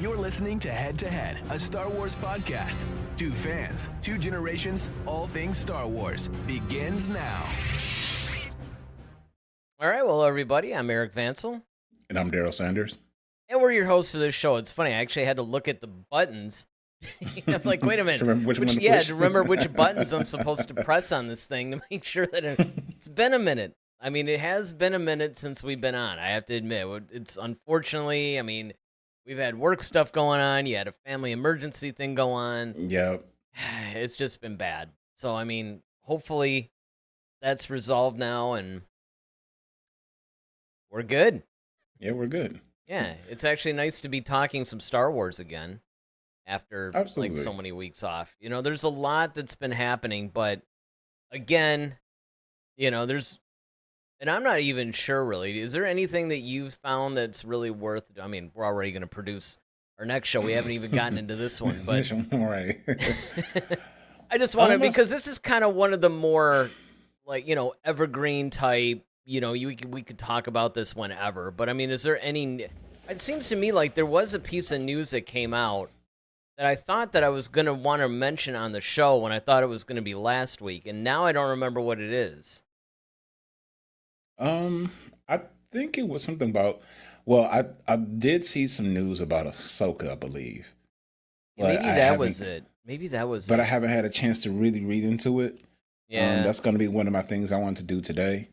You're listening to Head to Head, a Star Wars podcast. Two fans, two generations, all things Star Wars begins now. All right, well, everybody, I'm Eric Vansel. And I'm Daryl Sanders. And we're your hosts for this show. It's funny, I actually had to look at the buttons. I'm like, wait a minute. To remember which one to push? To remember which buttons I'm supposed to press on this thing to make sure that it's been a minute. I mean, it has been a minute since we've been on, I have to admit. It's unfortunately, I mean, we've had work stuff going on. You had a family emergency thing go on. Yep. It's just been bad. So, I mean, hopefully that's resolved now and we're good. Yeah, we're good. Yeah, it's actually nice to be talking some Star Wars again after Absolutely. like so many weeks off. You know, there's a lot that's been happening, but again, you know, and I'm not even sure really. Is there anything that you've found that's really worth? I mean, we're already going to produce our next show. We haven't even gotten into this one, but right. I just want to, because this is kind of one of the more like, you know, evergreen type. You know, we could talk about this whenever, but I mean, is there any? It seems to me like there was a piece of news that came out that I thought that I was going to want to mention on the show when I thought it was going to be last week, and now I don't remember what it is. I think it was something about. Well, I did see some news about Ahsoka, I believe. Maybe that was it. Maybe that was. But it. I haven't had a chance to really read into it. Yeah, that's going to be one of my things I want to do today.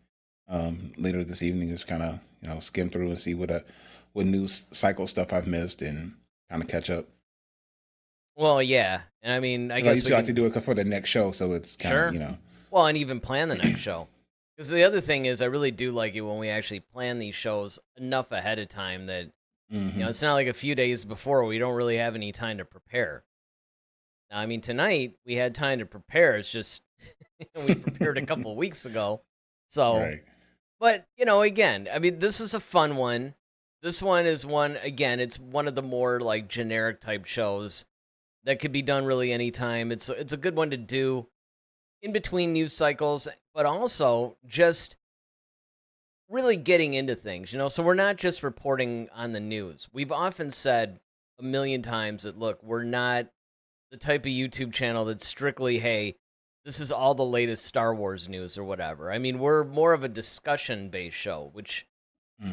Later this evening is kind of skim through and see what news cycle stuff I've missed and kind of catch up. Well, yeah, and I mean, I guess I usually like to do it for the next show, so it's kind of Well, and even plan the next show. Because the other thing is, I really do like it when we actually plan these shows enough ahead of time that you know it's not like a few days before we don't really have any time to prepare. Now, I mean, tonight we had time to prepare. It's just we prepared a couple of weeks ago, so. Right. But, you know, again, I mean, this is a fun one. This one is one, again, it's one of the more, like, generic type shows that could be done really anytime. It's a good one to do in between news cycles, but also just really getting into things, you know? So we're not just reporting on the news. We've often said a million times that, look, we're not the type of YouTube channel that's strictly, hey, this is all the latest Star Wars news or whatever. I mean, we're more of a discussion-based show, which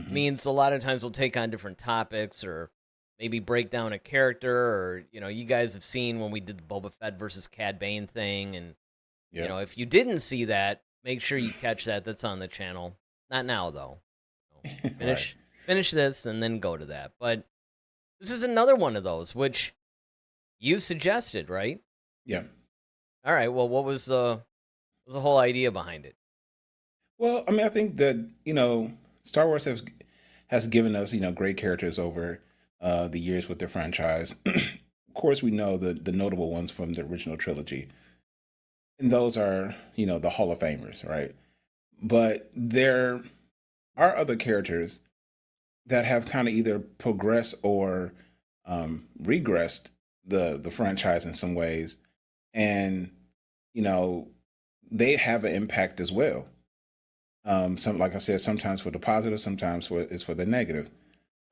means a lot of times we'll take on different topics or maybe break down a character or, you know, you guys have seen when we did the Boba Fett versus Cad Bane thing. And, you know, if you didn't see that, make sure you catch that. That's on the channel. Not now, though. So finish this and then go to that. But this is another one of those, which you suggested, right? Yeah. All right. Well, what was the whole idea behind it? Well, I mean, I think that, you know, Star Wars has given us, you know, great characters over the years with their franchise. Of course, we know the notable ones from the original trilogy. And those are, you know, the Hall of Famers, right? But there are other characters that have kind of either progressed or regressed the franchise in some ways. And, you know, they have an impact as well. Like I said, sometimes for the positive, sometimes it's for the negative.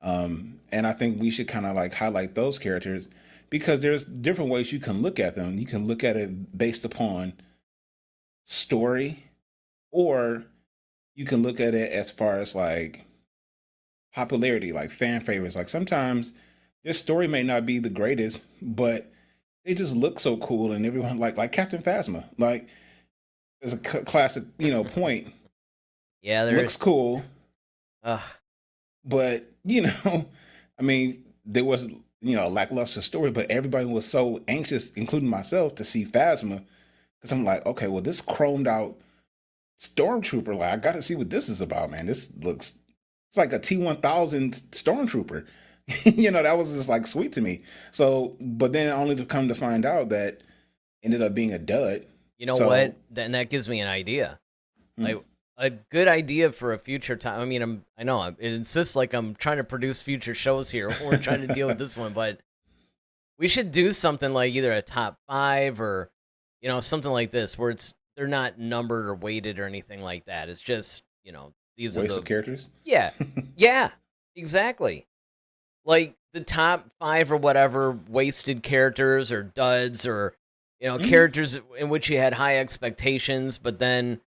And I think we should kind of like highlight those characters because there's different ways you can look at them. You can look at it based upon story, or you can look at it as far as like popularity, like fan favorites. Like sometimes their story may not be the greatest, but they just look so cool, and everyone like Captain Phasma. Like, there's a classic, you know, point. Yeah, looks cool. But you know, I mean, there was, you know, a lackluster story, but everybody was so anxious, including myself, to see Phasma, because I'm like, okay, well, this chromed out stormtrooper, like I got to see what this is about, man. It's like a T-1000 stormtrooper. You know, that was just like sweet to me. So, but then only to come to find out that ended up being a dud. You know what? Then that gives me an idea. Like a good idea for a future time. I mean, I know it insists like I'm trying to produce future shows here. We're trying to deal with this one, but we should do something like either a top 5 or, you know, something like this where they're not numbered or weighted or anything like that. It's just, you know, these Waste are of characters. Yeah, yeah, exactly. like the top 5 or whatever wasted characters or duds or characters in which you had high expectations, but then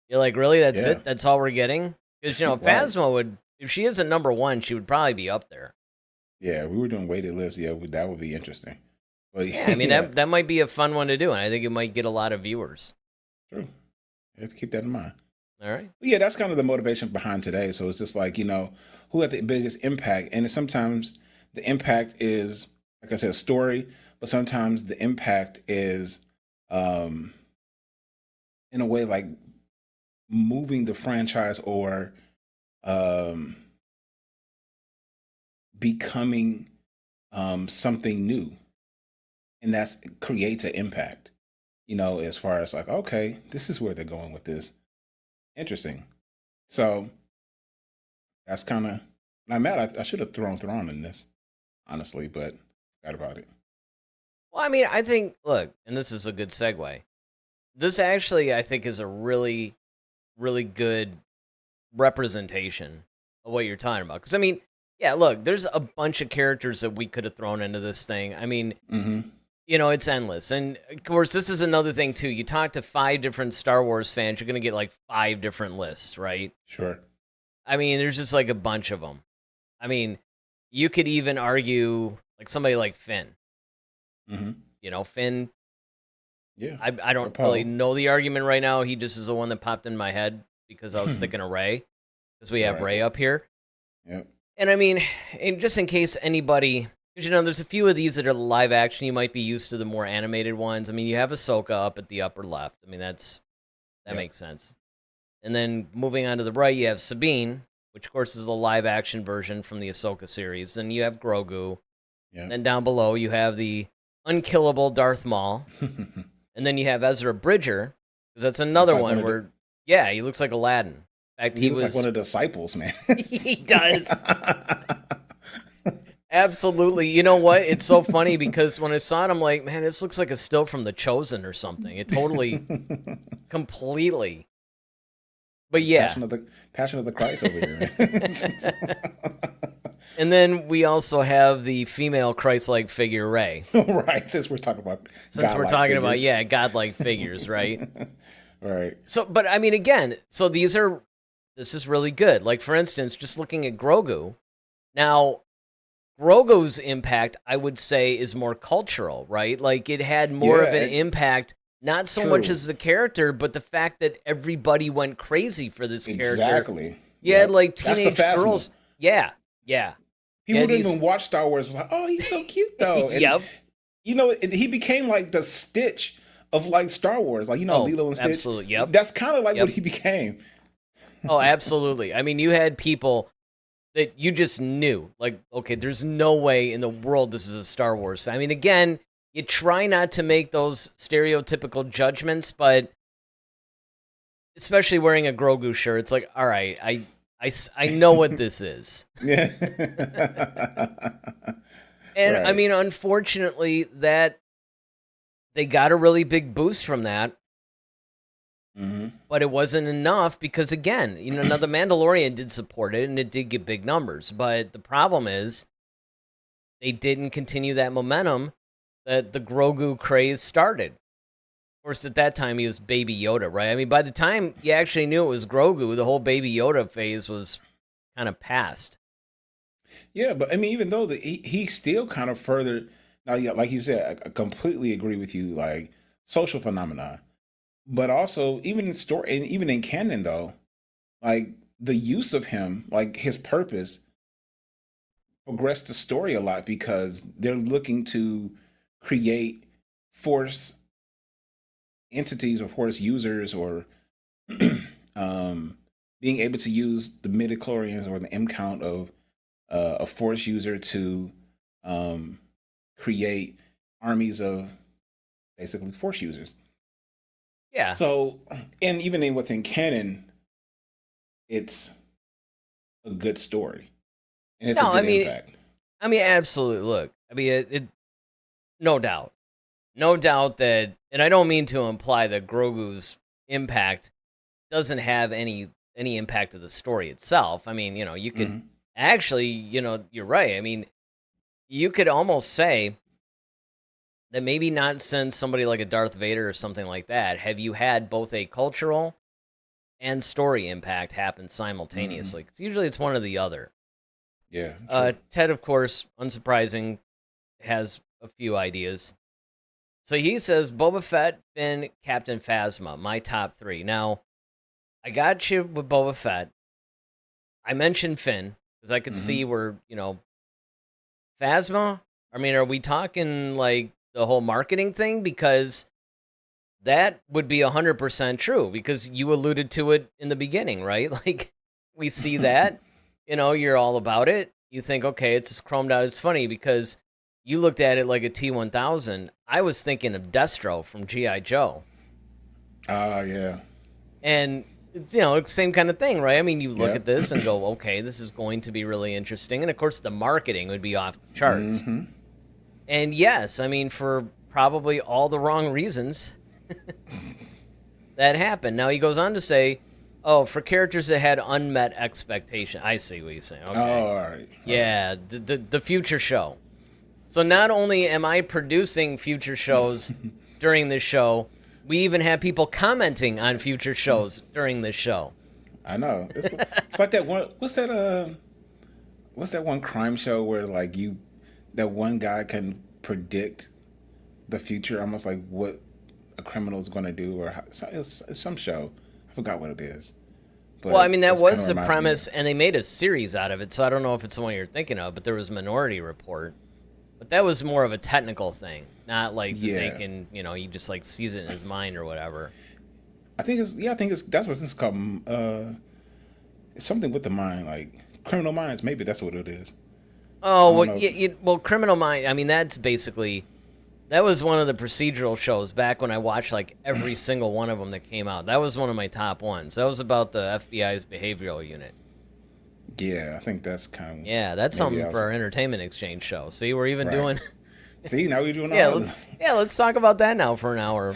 you're like, really, that's Yeah. it? That's all we're getting? Because Right. Phasma would, if she isn't number 1, she would probably be up there. Yeah, we were doing weighted lists. Yeah, that would be interesting. But Yeah, I mean that might be a fun one to do, and I think it might get a lot of viewers. True. You have to keep that in mind. All right. But yeah, that's kind of the motivation behind today. So it's just like, who had the biggest impact? And sometimes the impact is, like I said, story, but sometimes the impact is in a way like moving the franchise or becoming something new. And that creates an impact, as far as like, okay, this is where they're going with this. Interesting. So that's kind of, I'm mad. I should have thrown Thrawn in this, honestly, but forgot about it. Well, I mean, I think, look, and this is a good segue. This actually, I think, is a really, really good representation of what you're talking about. Because, I mean, yeah, look, there's a bunch of characters that we could have thrown into this thing. I mean, it's endless. And, of course, this is another thing, too. You talk to 5 different Star Wars fans, you're going to get, like, 5 different lists, right? Sure. I mean, there's just, like, a bunch of them. I mean, you could even argue, like, somebody like Finn. Finn. Yeah. I don't really know the argument right now. He just is the one that popped in my head because I was thinking of Rey. Because we have Rey up here. Yep. And, I mean, just in case anybody... Because, there's a few of these that are live action. You might be used to the more animated ones. I mean, you have Ahsoka up at the upper left. I mean, that makes sense. And then moving on to the right, you have Sabine, which, of course, is a live action version from the Ahsoka series. Then you have Grogu. Yeah. And then down below, you have the unkillable Darth Maul. And then you have Ezra Bridger, because that's another one where, he looks like Aladdin. In fact, he looks like one of the disciples, man. He does. Absolutely. You know what? It's so funny because when I saw it, I'm like, man, this looks like a still from The Chosen or something. It totally, completely. But yeah. Passion of the Christ over here, man. And then we also have the female Christ-like figure, Rey. Right, since we're talking about godlike figures, right? Right. So, but I mean, again, so this is really good. Like, for instance, just looking at Grogu. Now, Grogu's impact, I would say, is more cultural, right? Like, it had more of an impact, not so much as the character, but the fact that everybody went crazy for this character. Exactly. You had, like, teenage girls. Yeah. People didn't even watch Star Wars. Like, oh, he's so cute, though. And, yep. He became, like, the Stitch of, like, Star Wars. Like, Lilo and Stitch. Absolutely, yep. That's kind of like what he became. Oh, absolutely. I mean, you had people that you just knew, like, okay, there's no way in the world this is a Star Wars fan. I mean, again, you try not to make those stereotypical judgments, but especially wearing a Grogu shirt, it's like, all right, I know what this is. Yeah. And, I mean, unfortunately, that they got a really big boost from that. But it wasn't enough because, again, now The Mandalorian did support it and it did get big numbers. But the problem is they didn't continue that momentum that the Grogu craze started. Of course, at that time, he was Baby Yoda, right? I mean, by the time you actually knew it was Grogu, the whole Baby Yoda phase was kind of past. Yeah, but I mean, even though he still kind of further... Now, yeah, like you said, I completely agree with you, like, social phenomenon. But also, even in story, and even in canon, though, like the use of him, like his purpose, progressed the story a lot because they're looking to create Force entities or Force users, or being able to use the midichlorians or the M count of a Force user to create armies of basically Force users. Yeah. So, and even within canon, it's a good story, and it's a good impact. I mean, absolutely. Look, I mean, it no doubt that, and I don't mean to imply that Grogu's impact doesn't have any impact to the story itself. I mean, you could actually, you're right. I mean, you could almost say that maybe not since somebody like a Darth Vader or something like that have you had both a cultural and story impact happen simultaneously. Because usually it's one or the other. Yeah. True. Ted, of course, unsurprising, has a few ideas. So he says Boba Fett, Finn, Captain Phasma, my top 3. Now, I got you with Boba Fett. I mentioned Finn because I could see where, Phasma. I mean, are we talking like the whole marketing thing? Because that would be 100% true because you alluded to it in the beginning, right? Like, we see that, you're all about it. You think, okay, it's just chromed out. It's funny because you looked at it like a T-1000. I was thinking of Destro from G.I. Joe. Yeah. And, same kind of thing, right? I mean, you look at this and go, okay, this is going to be really interesting. And, of course, the marketing would be off the charts. And, yes, I mean, for probably all the wrong reasons, that happened. Now, he goes on to say, for characters that had unmet expectation. I see what you're saying. Okay. Oh, all right. Yeah, the future show. So not only am I producing future shows during this show, we even have people commenting on future shows during this show. I know. It's like that one. What's that one crime show where like that one guy can predict the future, almost like what a criminal is going to do, or it's some show. I forgot what it is. But well, I mean, that was the premise, and they made a series out of it, so I don't know if it's the one you're thinking of, but there was Minority Report. But that was more of a technical thing, not like they can, he just like sees it in his mind or whatever. I think that's what it's called. It's something with the mind, like Criminal Minds. Maybe that's what it is. Oh, well, Criminal Mind. I mean, that was one of the procedural shows back when I watched like every single one of them that came out. That was one of my top ones. That was about the FBI's behavioral unit. Yeah, I think that's kind of... Yeah, that's something for our entertainment exchange show. See, we're even doing... See, now we're doing all this. Let's talk about that now for an hour.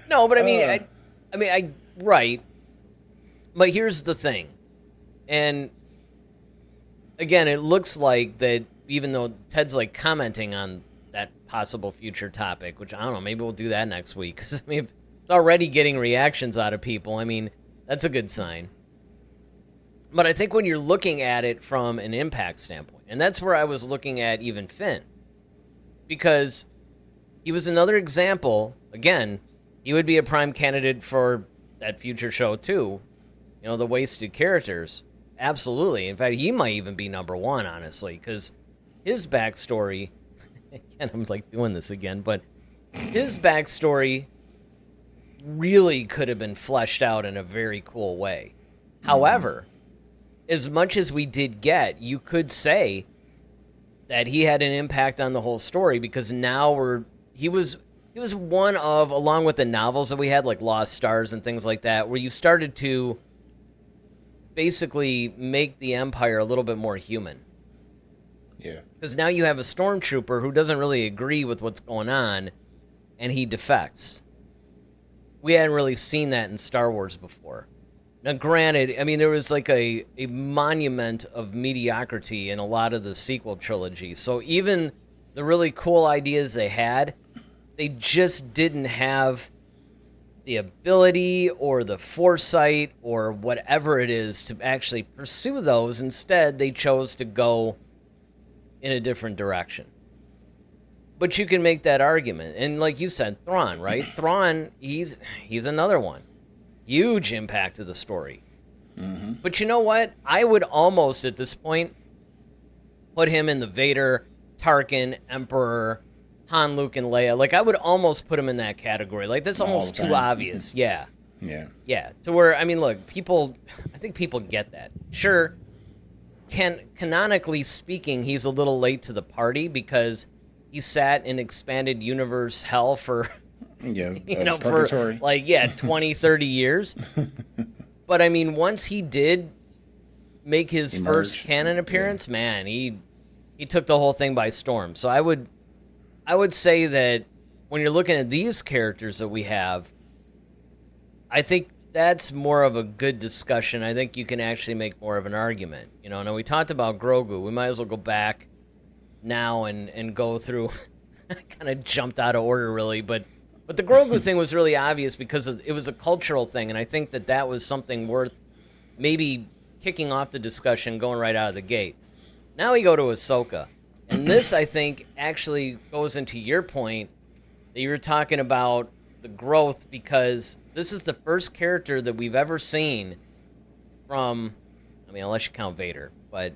No, but I mean, right. But here's the thing. And again, it looks like that even though Ted's like commenting on that possible future topic, which I don't know, maybe we'll do that next week. Because I mean, it's already getting reactions out of people. I mean, that's a good sign. But I think when you're looking at it from an impact standpoint, and that's where I was looking at even Finn, because he was another example. Again, he would be a prime candidate for that future show too. The wasted characters. Absolutely. In fact, he might even be number 1, honestly, because his backstory, again, I'm like doing this again, but his backstory really could have been fleshed out in a very cool way. However, as much as we did get, you could say that he had an impact on the whole story because now he was one of, along with the novels that we had, like Lost Stars and things like that, where you started to basically make the Empire a little bit more human. Yeah. Because now you have a stormtrooper who doesn't really agree with what's going on, and he defects. We hadn't really seen that in Star Wars before. Now, granted, I mean, there was like a monument of mediocrity in a lot of the sequel trilogy. So even the really cool ideas they had, they just didn't have the ability or the foresight or whatever it is to actually pursue those. Instead, they chose to go in a different direction. But you can make that argument. And like you said, Thrawn, right? Thrawn, he's another one. Huge impact to the story. Mm-hmm. But you know what? I would almost, at this point, put him in the Vader, Tarkin, Emperor, Han, Luke, and Leia. Like, I would almost put him in that category. Like, that's almost too obvious. Yeah. Yeah. To where, I mean, look, I think people get that. Sure, canonically speaking, he's a little late to the party because he sat in expanded universe hell for... for like 20, 30 years. But I mean, once he did make his first canon appearance, man, he took the whole thing by storm. So I would say that when you're looking at these characters that we have, I think that's more of a good discussion. I think you can actually make more of an argument. Now we talked about Grogu. We might as well go back now and go through. I kind of jumped out of order, really, but the Grogu thing was really obvious because it was a cultural thing, and I think that was something worth maybe kicking off the discussion, going right out of the gate. Now we go to Ahsoka, and this, I think, actually goes into your point that you were talking about the growth, because this is the first character that we've ever seen from, unless you count Vader, but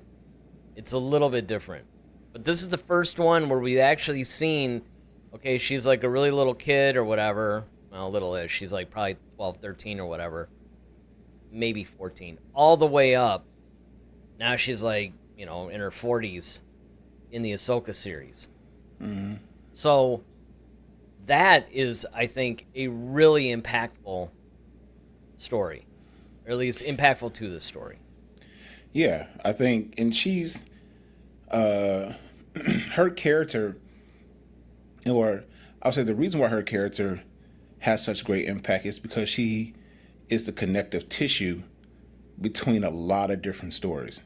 it's a little bit different. But this is the first one where we've actually seen, okay, she's like a really little kid or whatever. Well, little-ish. She's like probably 12, 13 or whatever. Maybe 14. All the way up. Now she's like, in her 40s in the Ahsoka series. Mm-hmm. So that is, I think, a really impactful story. Or at least impactful to the story. Yeah, I think, and she's... her character, or I'll say the reason why her character has such great impact is because she is the connective tissue between a lot of different stories.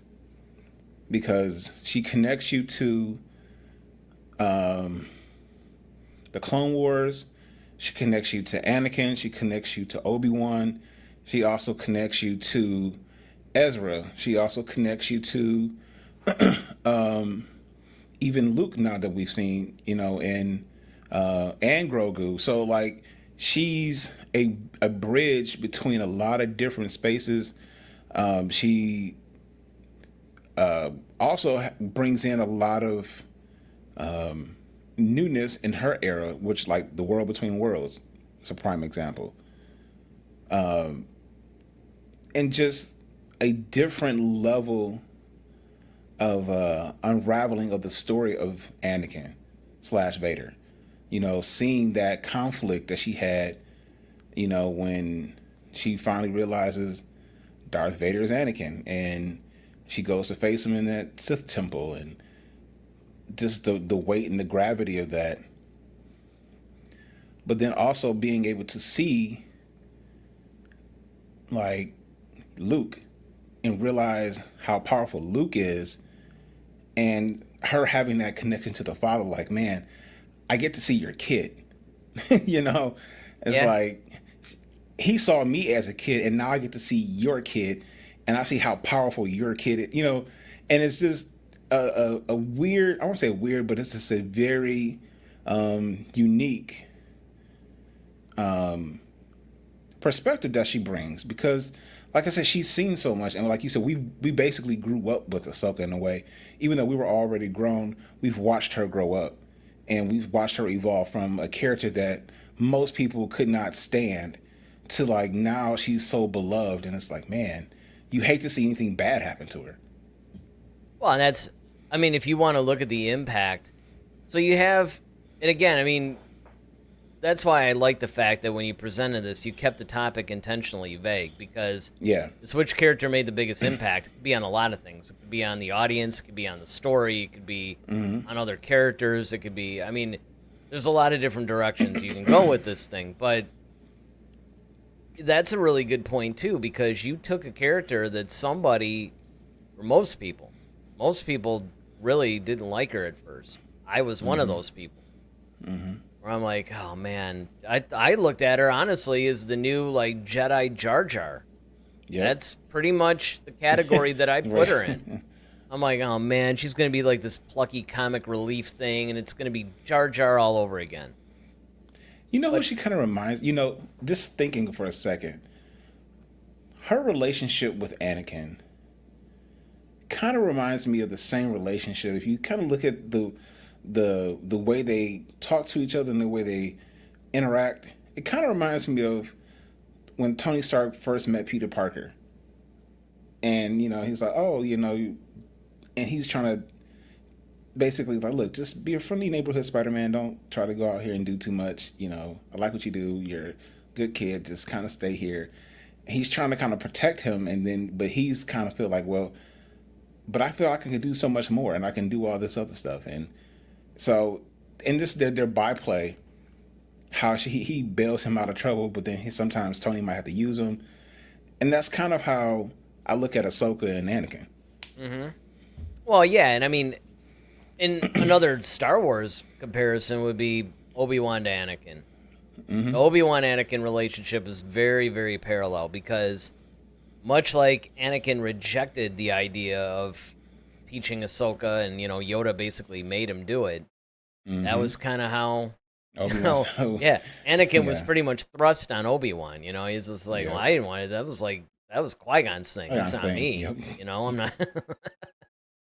Because she connects you to the Clone Wars, she connects you to Anakin, she connects you to Obi-Wan, she also connects you to Ezra, she also connects you to even Luke, now that we've seen, and Grogu. So like, she's a bridge between a lot of different spaces. She also brings in a lot of newness in her era, which, like, the World Between Worlds is a prime example. And just a different level of unraveling of the story of Anakin / Vader. Seeing that conflict that she had, when she finally realizes Darth Vader is Anakin, and she goes to face him in that Sith temple, and just the weight and the gravity of that. But then also being able to see, like, Luke and realize how powerful Luke is, and her having that connection to the father, like, man, I get to see your kid. It's like, he saw me as a kid, and now I get to see your kid, and I see how powerful your kid is, and it's just a weird, I won't say weird, but it's just a very unique perspective that she brings, because, like I said, she's seen so much, and like you said, we basically grew up with Ahsoka in a way. Even though we were already grown, we've watched her grow up, and we've watched her evolve from a character that most people could not stand to, like, now she's so beloved, and it's like, man, you hate to see anything bad happen to her. Well, and that's, if you want to look at the impact, so you have, and again, that's why I like the fact that when you presented this, you kept the topic intentionally vague, because it's which character made the biggest impact. It could be on a lot of things. It could be on the audience. It could be on the story. It could be on other characters. It could be, there's a lot of different directions you can go with this thing. But that's a really good point, too, because you took a character that most people really didn't like her at first. I was one of those people. Mm-hmm. Where I'm like, oh man, I looked at her honestly as the new, like, Jedi Jar Jar. Yep. That's pretty much the category that I put her in. I'm like, oh man, she's gonna be like this plucky comic relief thing, and it's gonna be Jar Jar all over again. Who she kind of reminds? Just thinking for a second, her relationship with Anakin kind of reminds me of the same relationship. If you kind of look at the way they talk to each other and the way they interact, it kind of reminds me of when Tony Stark first met Peter Parker. And, he's like, oh, and he's trying to basically, like, look, just be a friendly neighborhood Spider-Man. Don't try to go out here and do too much. I like what you do. You're a good kid. Just kind of stay here. And he's trying to kind of protect him. But he's kind of feel like, well, but I feel like I can do so much more, and I can do all this other stuff. And so in their byplay, how he bails him out of trouble, but then sometimes Tony might have to use him. and that's kind of how I look at Ahsoka and Anakin. Mm-hmm. Well, yeah, and I mean, in another Star Wars comparison would be Obi-Wan to Anakin. Mm-hmm. The Obi-Wan Anakin relationship is very, very parallel because much like Anakin rejected the idea of teaching Ahsoka, and Yoda basically made him do it. That was kind of how. Obi-Wan. Yeah, Anakin was Yeah. pretty much thrust on Obi-Wan. He's just like, Yep. well, I didn't want it. That was Qui-Gon's thing. That's not Qui-Gon's me. thing, I'm not.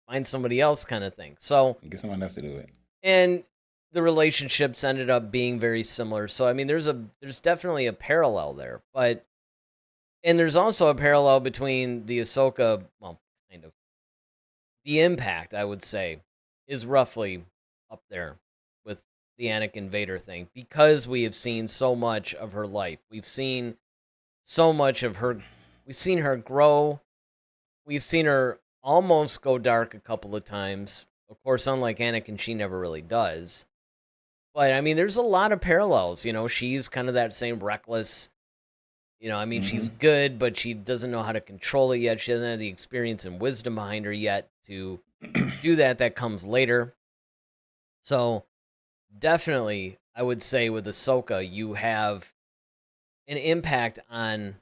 Find somebody else, kind of thing. So Get someone else to do it. and the relationships ended up being very similar. So I mean, there's definitely a parallel there, and there's also a parallel between the Ahsoka, well, kind of. The impact, I would say, is roughly up there with the Anakin Vader thing because we have seen so much of her life. We've seen so much of her. We've seen her grow. We've seen her almost go dark a couple of times. Of course, unlike Anakin, she never really does. But I mean, there's a lot of parallels. She's kind of that same reckless. She's good, but she doesn't know how to control it yet. She doesn't have the experience and wisdom behind her yet to do that. That comes later. So definitely, I would say with Ahsoka, you have an impact on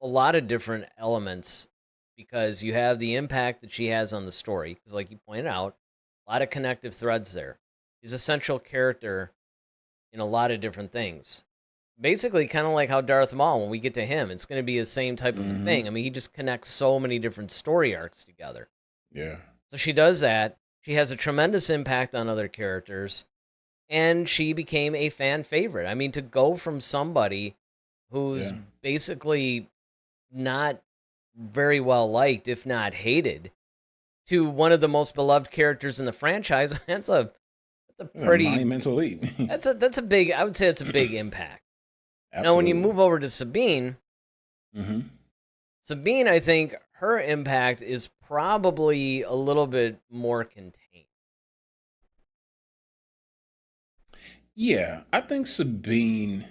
a lot of different elements because you have the impact that she has on the story. Because like you pointed out, a lot of connective threads there. She's a central character in a lot of different things. Basically, kind of like how Darth Maul, when we get to him, it's going to be the same type of thing. I mean, he just connects so many different story arcs together. Yeah. So she does that. She has a tremendous impact on other characters, and she became a fan favorite. I mean, to go from somebody who's basically not very well liked, if not hated, to one of the most beloved characters in the franchise, that's a pretty monumental leap. that's a big. I would say it's a big impact. Absolutely. Now, when you move over to Sabine, Mm-hmm. Sabine, I think her impact is probably a little bit more contained. Yeah, I think Sabine.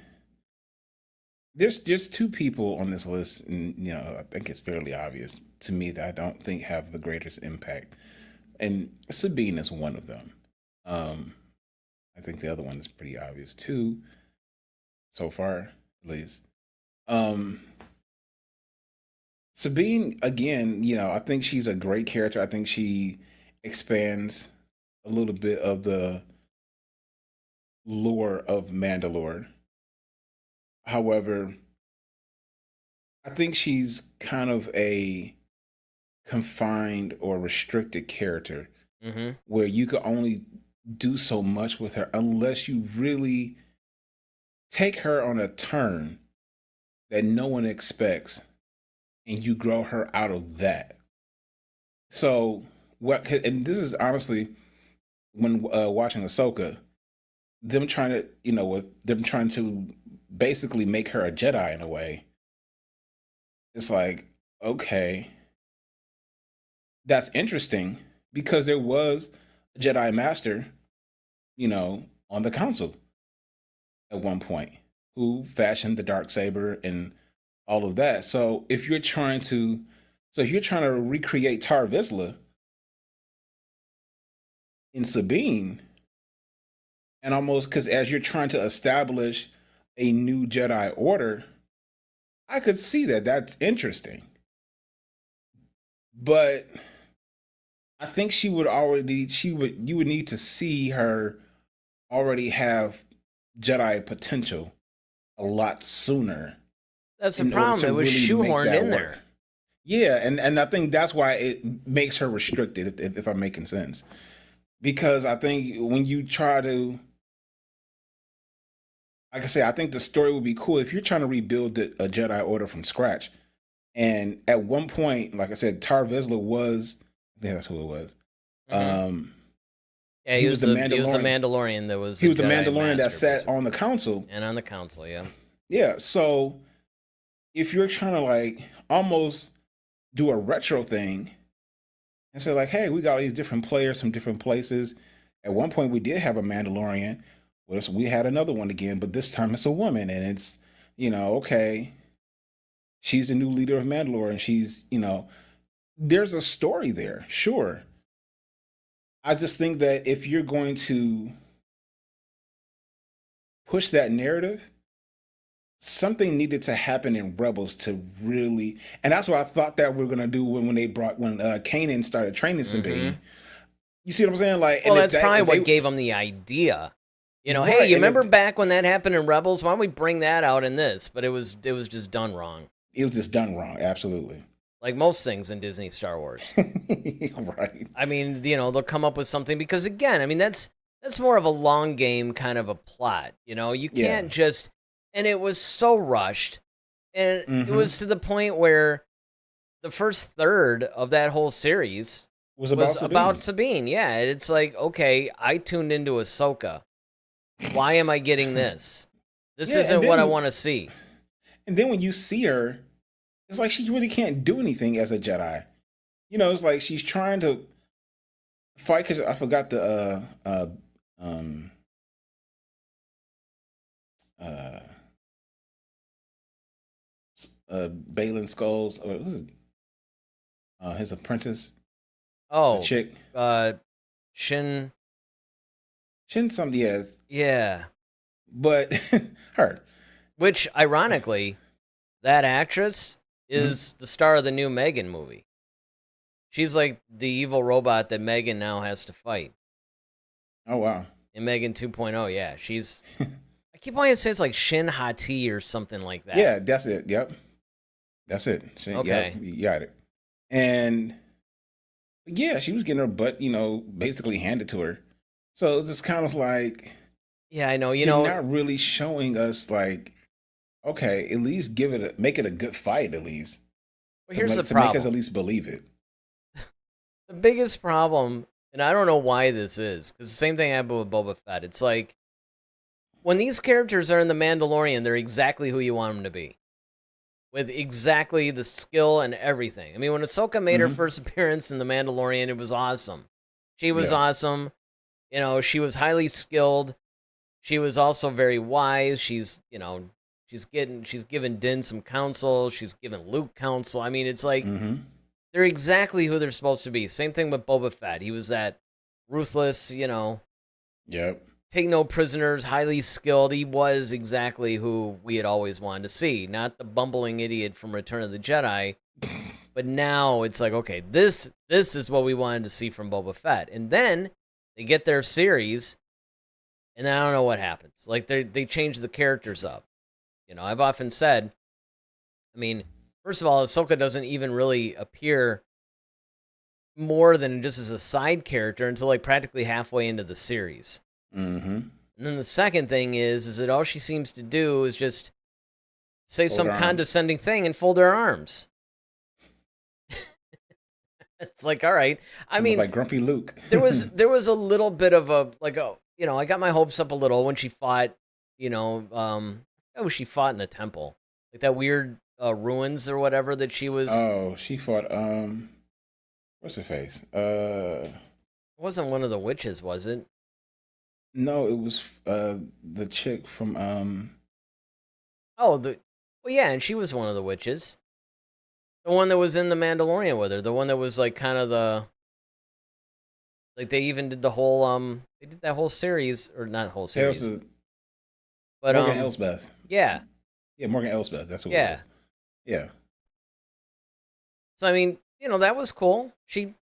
There's two people on this list, and I think it's fairly obvious to me that I don't think have the greatest impact, and Sabine is one of them. I think the other one is pretty obvious too, so far at least. Sabine, again, I think she's a great character. I think she expands a little bit of the lore of Mandalore. However, I think she's kind of a confined or restricted character Mm-hmm. where you could only do so much with her unless you really take her on a turn that no one expects and you grow her out of that. So, and this is honestly, when watching Ahsoka, them trying to, with them trying to basically make her a Jedi in a way, it's like, okay, that's interesting because there was a Jedi Master, on the council at one point who fashioned the dark saber and all of that. So if you're trying to recreate Tar Vizsla in Sabine, and almost because as you're trying to establish a new Jedi Order, I could see that. That's interesting. But I think you would need to see her already have Jedi potential a lot sooner. That's the in order problem. to It was really make shoehorned that in work. there. Yeah, and I think that's why it makes her restricted, if I'm making sense. Because I think when you try to, like I say, I think the story would be cool if you're trying to rebuild a Jedi Order from scratch. And at one point, like I said, Tar Vizsla was, I think that's who it was. Mm-hmm. Yeah, He was the He was a Mandalorian. Mandalorian that was. He was the Jedi Mandalorian that master, sat basically. on the council. And on the council, yeah. Yeah, so if you're trying to like almost do a retro thing and say like, hey, we got all these different players from different places. At one point, we did have a Mandalorian. We had another one again, but this time it's a woman, and it's okay. she's the new leader of Mandalore, and she's, there's a story there, sure. I just think that if you're going to push that narrative, something needed to happen in Rebels to really, and that's what I thought that we were gonna do when Kanan started training Sabine. You see what I'm saying? Like, well, and that's probably what gave them the idea. Hey, you remember back when that happened in Rebels? Why don't we bring that out in this? But it was just done wrong. It was just done wrong, absolutely. Like most things in Disney Star Wars. Right. I mean, they'll come up with something because, again, I mean, that's more of a long game kind of a plot. You can't just, and it was so rushed, and it was to the point where the first third of that whole series was about Sabine. Yeah, it's like, okay, I tuned into Ahsoka. Why am I getting this? This isn't what I want to see. And then when you see her, it's like she really can't do anything as a Jedi. It's like she's trying to fight, because I forgot the Balin Skulls, or who's it? His apprentice. Oh, the chick. Shin something, yes. Yeah. But her. Which, ironically, that actress is the star of the new Megan movie. She's like the evil robot that Megan now has to fight. Oh, wow. In Megan 2.0, yeah. She's... I keep wanting to say it's like Shin Hati or something like that. Yeah, that's it. Yep. That's it. Okay. Yep, you got it. And, yeah, she was getting her butt, basically handed to her. So it's just kind of like... Yeah, I know. You're not really showing us, like, okay, at least make it a good fight, at least. Well, here's the to problem. make us at least believe it. The biggest problem, and I don't know why this is, because the same thing happened with Boba Fett. It's like, when these characters are in The Mandalorian, they're exactly who you want them to be. With exactly the skill and everything. I mean, when Ahsoka made her first appearance in The Mandalorian, it was awesome. She was awesome. She was highly skilled. She was also very wise. She's given Din some counsel. She's given Luke counsel. I mean, it's like, they're exactly who they're supposed to be. Same thing with Boba Fett. He was that ruthless, Yep. Take no prisoners, highly skilled. He was exactly who we had always wanted to see. Not the bumbling idiot from Return of the Jedi. But now it's like, okay, this is what we wanted to see from Boba Fett. And then they get their series, and then I don't know what happens. Like, they change the characters up. I've often said, I mean, first of all, Ahsoka doesn't even really appear more than just as a side character until like practically halfway into the series. And then the second thing is that all she seems to do is just say some condescending thing and fold her arms. It's like, all right. I mean, like Grumpy Luke. there was a little bit of I got my hopes up a little when she fought, she fought in the temple. Like that weird ruins or whatever that she was. Oh, she fought, what's her face? It wasn't one of the witches, was it? No, it was the chick from well, yeah, and she was one of the witches. The one that was in The Mandalorian with her. The one that was like kind of like they even did the whole they did that whole series, or not whole series. But Morgan Elsbeth. Yeah. Yeah, Morgan Elsbeth, that's what it was. Yeah. So I mean, that was cool. That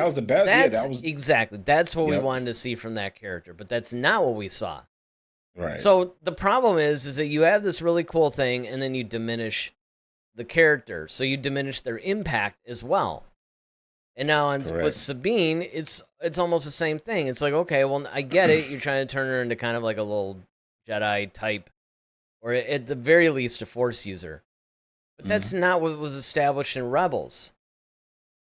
was the best. Exactly. That's what we wanted to see from that character, but that's not what we saw. Right. So the problem is that you have this really cool thing, and then you diminish the character, so you diminish their impact as well. And now with Sabine, it's almost the same thing. It's like, okay, well, I get it. You're trying to turn her into kind of like a little Jedi type, or at the very least, a Force user. But that's not what was established in Rebels.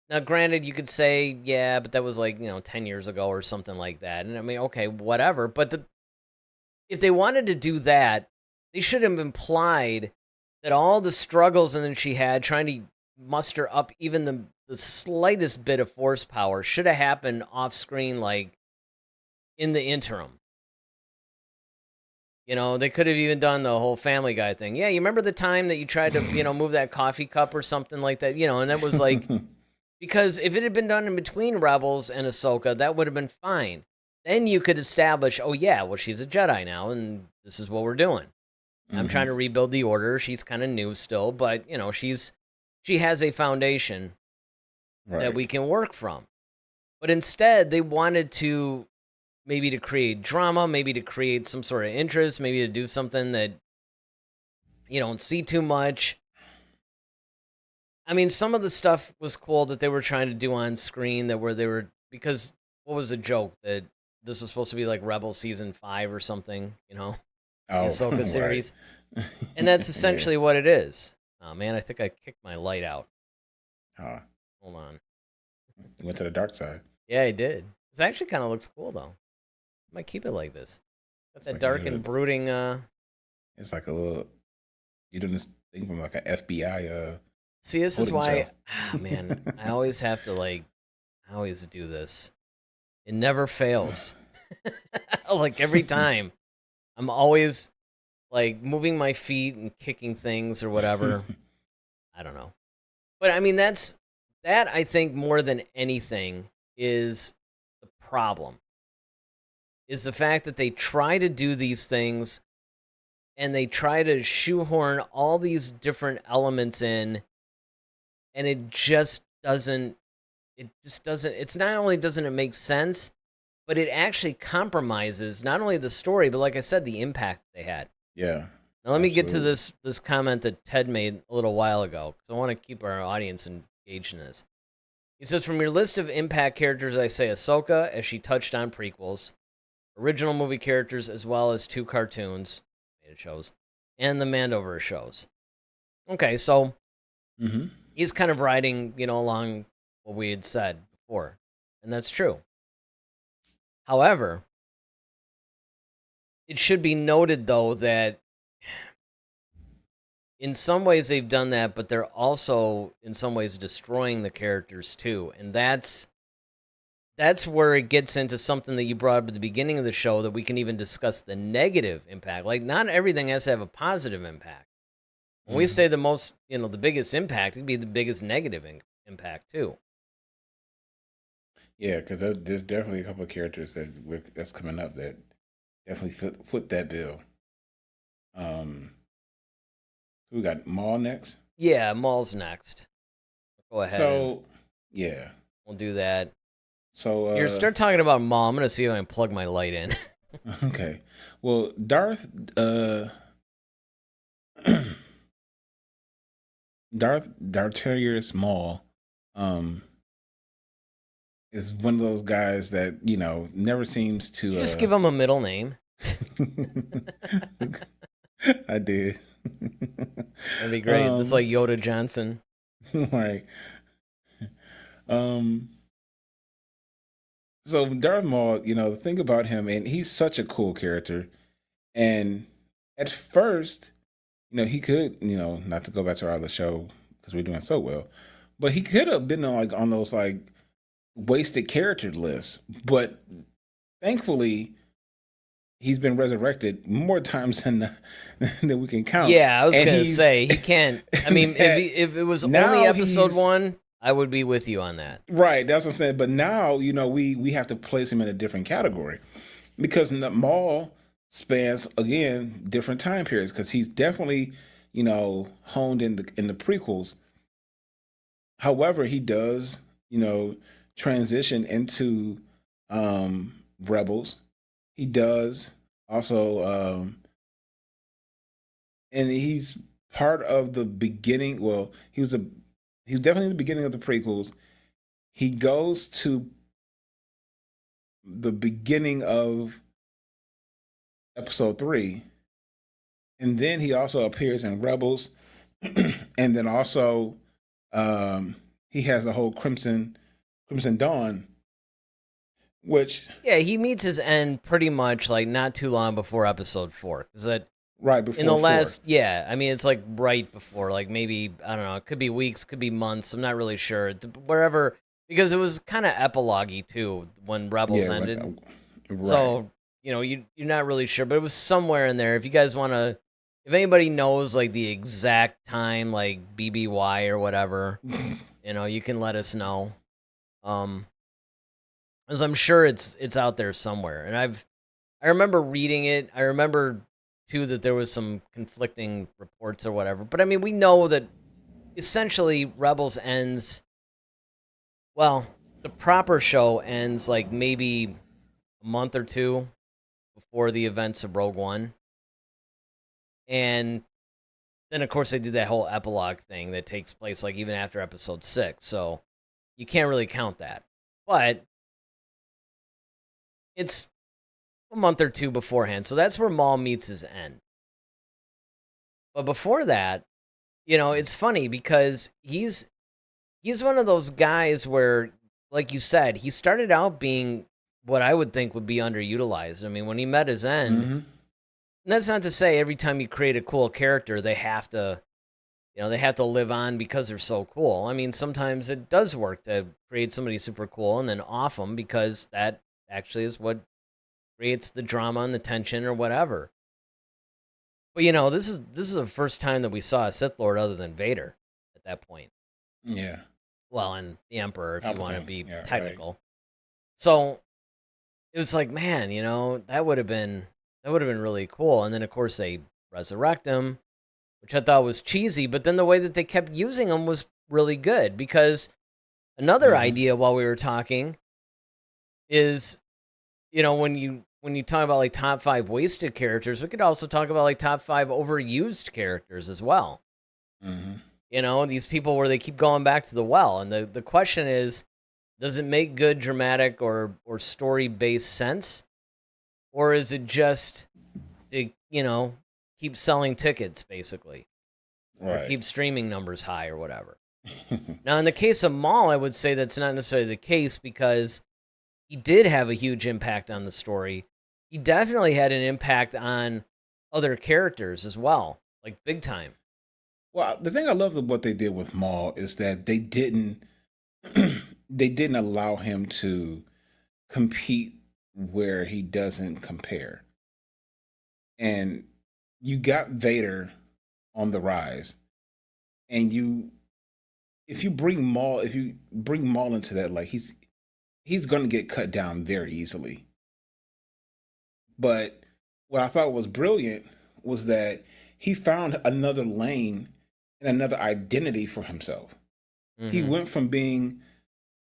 Now, granted, you could say, yeah, but that was like, 10 years ago or something like that. And I mean, okay, whatever. But if they wanted to do that, they should have implied that all the struggles that she had trying to muster up even the slightest bit of Force power should have happened off screen, like in the interim. You know, they could have even done the whole Family Guy thing. Yeah, you remember the time that you tried to, move that coffee cup or something like that? And that was like, because if it had been done in between Rebels and Ahsoka, that would have been fine. Then you could establish, oh yeah, well, she's a Jedi now, and this is what we're doing. I'm trying to rebuild the Order. She's kind of new still, but, she has a foundation that we can work from. But instead, they wanted to maybe to create drama, maybe to create some sort of interest, maybe to do something that you don't see too much. I mean, some of the stuff was cool that they were trying to do on screen because what was the joke that this was supposed to be like Rebel season 5 or something, the Ahsoka series. And that's essentially what it is. Oh man, I think I kicked my light out. Huh. Hold on. You went to the dark side. Yeah, I did. This actually kind of looks cool though. I might keep it like this. Got that like dark and brooding It's like a little, you're doing this thing from like an FBI See, this is why man, I always have to I always do this. It never fails. Like every time. I'm always like moving my feet and kicking things or whatever. I don't know. But I mean that I think more than anything is the problem. Is the fact that they try to do these things and they try to shoehorn all these different elements in, and it just doesn't, it's not only doesn't it make sense, but it actually compromises not only the story, but like I said, the impact they had. Yeah. Now let me get to this comment that Ted made a little while ago, because I want to keep our audience engaged in this. He says, from your list of impact characters, I say Ahsoka, as she touched on prequels, original movie characters, as well as 2 cartoons, animated shows, and the Mandoverse shows. Okay, so he's kind of riding, along what we had said before, and that's true. However, it should be noted, though, that in some ways they've done that, but they're also, in some ways, destroying the characters, too. And that's where it gets into something that you brought up at the beginning of the show, that we can even discuss the negative impact. Like, not everything has to have a positive impact. When we say the most, the biggest impact, it could be the biggest negative impact, too. Yeah, because there's definitely a couple of characters that's coming up that definitely foot that bill. We got Maul next. Yeah, Maul's next. Go ahead. So, yeah, we'll do that. So you start talking about Maul. I'm gonna see if I can plug my light in. Okay. Well, Darth Darterius Maul is one of those guys that never seems to just give him a middle name. I did. That'd be great. It's like Yoda Johnson. Right. So Darth Maul, the thing about him, and he's such a cool character. And at first, he could, not to go back to our other show because we're doing so well, but he could have been on those wasted character lists. But thankfully, he's been resurrected more times than we can count. Yeah, I was going to say he can't. I mean, if it was only episode 1, I would be with you on that. Right, that's what I'm saying. But now, we have to place him in a different category because Maul spans again different time periods because he's definitely honed in the prequels. However, he does transition into Rebels. He does also, and he's part of the beginning. Well, he was definitely in the beginning of the prequels. He goes to the beginning of episode 3, and then he also appears in Rebels, and then also he has the whole Crimson Dawn. Which he meets his end pretty much not too long before episode 4. Is that right before in the 4. last? Yeah, I mean it's right before, maybe I don't know. It could be weeks, could be months. I'm not really sure. Wherever, because it was kind of epilogue-y too when Rebels ended. Right. So you're not really sure, but it was somewhere in there. If you guys want to, if anybody knows like the exact time, like BBY or whatever, you can let us know. As I'm sure it's out there somewhere. And I remember reading it. I remember too that there was some conflicting reports or whatever. But I mean, we know that essentially Rebels ends, well, the proper show ends like maybe a month or two before the events of Rogue One. And then of course they did that whole epilogue thing that takes place like even after episode 6. So you can't really count that. But it's a month or two beforehand. So that's where Maul meets his end. But before that, it's funny because he's one of those guys where, like you said, he started out being what I would think would be underutilized. I mean, when he met his end, and that's not to say every time you create a cool character, they have to live on because they're so cool. I mean, sometimes it does work to create somebody super cool and then off them because that actually is what creates the drama and the tension or whatever. But this is the first time that we saw a Sith Lord other than Vader at that point. Yeah. Well, and the Emperor, if you want to be technical. Right. So it was like, man, that would have been really cool. And then of course they resurrect him, which I thought was cheesy, but then the way that they kept using him was really good because another idea while we were talking is, when you talk about like top 5 wasted characters, we could also talk about like top 5 overused characters as well. These people where they keep going back to the well. And the question is, does it make good dramatic or story-based sense? Or is it just to, keep selling tickets, basically? Right. Or keep streaming numbers high or whatever. Now, in the case of Maul, I would say that's not necessarily the case because he did have a huge impact on the story. He definitely had an impact on other characters as well, like big time. Well, the thing I love about what they did with Maul is that they didn't allow him to compete where he doesn't compare. And you got Vader on the rise, and if you bring Maul into that, like he's going to get cut down very easily. But what I thought was brilliant was that he found another lane and another identity for himself. He went from being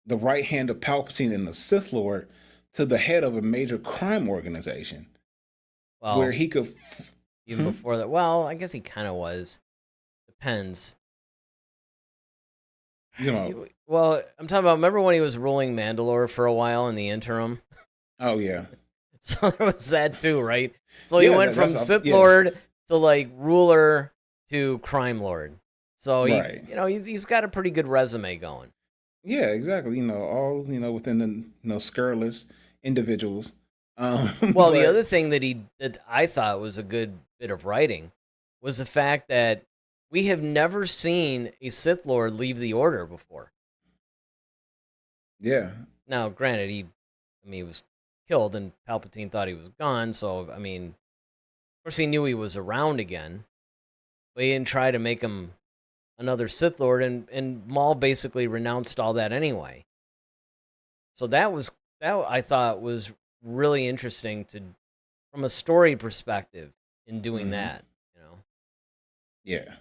the right hand of Palpatine and the Sith Lord to the head of a major crime organization. Well, where he could even before that. Well, I guess he kind of was. Depends. Well, I'm talking about. Remember when he was ruling Mandalore for a while in the interim? Oh yeah. So there was that too, right? So he went from Sith Lord to like ruler to crime lord. So he's got a pretty good resume going. Yeah, exactly. All within the scurrilous individuals. Well, the other thing that I thought was a good bit of writing was the fact that we have never seen a Sith Lord leave the Order before. Yeah. Now, granted, he was killed and Palpatine thought he was gone, so, of course he knew he was around again, but he didn't try to make him another Sith Lord, and Maul basically renounced all that anyway. So that I thought was really interesting from a story perspective in doing that, Yeah.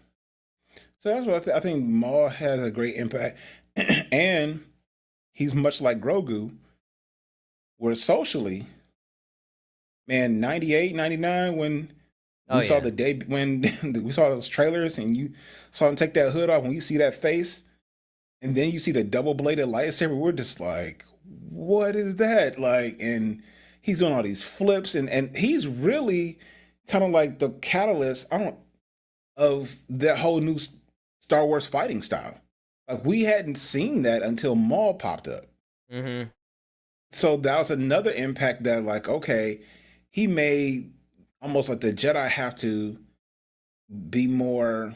So that's what I think Maul has a great impact. And he's much like Grogu, where socially, man, 98, 99, when we saw when we saw those trailers and you saw him take that hood off, when you see that face, and then you see the double-bladed lightsaber, we're just like, what is that? Like, and he's doing all these flips, and he's really kind of like the catalyst of that whole new Star Wars fighting style. Like, we hadn't seen that until Maul popped up. So that was another impact that, like, okay, he made almost like the Jedi have to be more